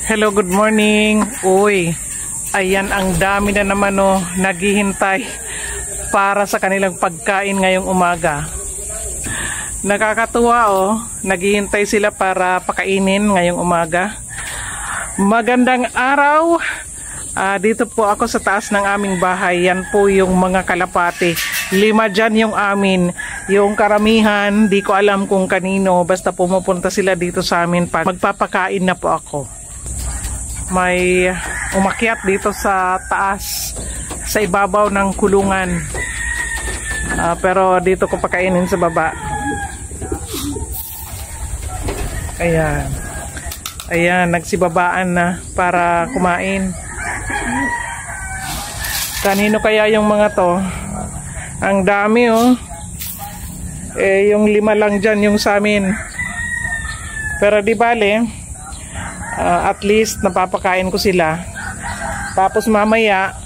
Hello, good morning. Uy, ayan ang dami na naman naghihintay para sa kanilang pagkain ngayong umaga. Nakakatuwa naghihintay sila para pakainin ngayong umaga. Magandang araw. Dito po ako sa taas ng aming bahay. Yan po yung mga kalapati. 5 dyan yung amin. Yung karamihan, di ko alam kung kanino. Basta pumupunta sila dito sa amin. Magpapakain na po ako. May umakyat dito sa taas, sa ibabaw ng kulungan. Pero dito ko pakainin sa baba. Ayan. Ayan, nagsibabaan na para kumain. Kanino kaya yung mga to? Ang dami yung 5 lang dyan yung sa amin. Pero di bale, at least napapakain ko sila. Tapos mamaya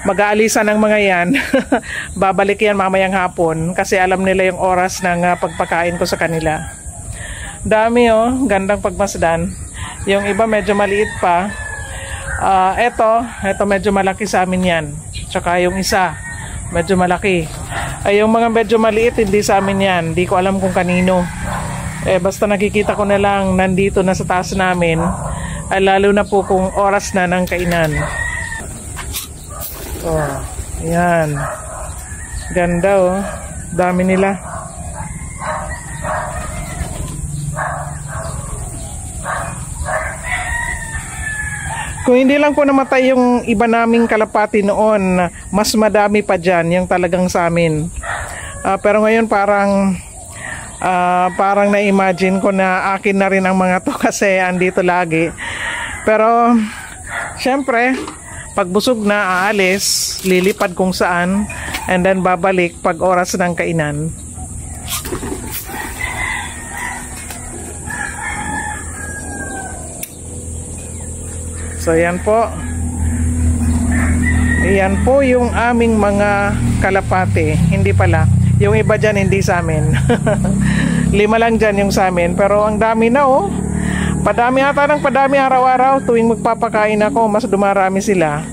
mag-aalisan ng mga yan. Babalik yan mamayang hapon kasi alam nila yung oras ng pagpakain ko sa kanila. Dami gandang pagmasdan. Yung iba medyo maliit pa. Eto medyo malaki sa amin yan. Tsaka yung isa medyo malaki. Yung mga medyo maliit hindi sa amin yan. Di ko alam kung kanino. Basta nakikita ko na lang nandito na sa taas namin. Lalo na po kung oras na ng kainan. Ayan. Ganda dami nila. Kung hindi lang po namatay yung iba naming kalapati noon, mas madami pa dyan yung talagang sa amin. Pero ngayon parang na-imagine ko na akin na rin ang mga to kasi andito lagi. Pero syempre, pag busog na aalis, lilipad kung saan, and then babalik pag oras ng kainan. So yan po. Yan po yung aming mga kalapate. Hindi pala. Yung iba dyan hindi sa amin. 5 lang dyan yung sa amin. Pero ang dami na Padami ata ng padami araw-araw. Tuwing magpapakain ako, mas dumarami sila.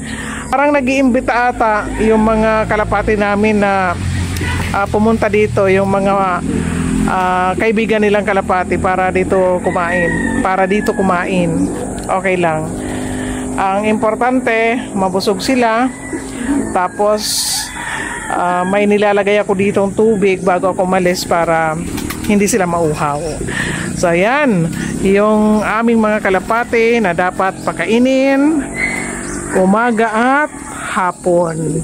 Parang nag-iimbita ata yung mga kalapate namin na pumunta dito. Yung mga kaibigan nilang kalapati para dito kumain. Okay lang. Ang importante, mabusog sila. Tapos may nilalagay ako ditong tubig bago ako umalis para hindi sila mauhaw. So ayan, yung aming mga kalapati na dapat pakainin umaga at hapon.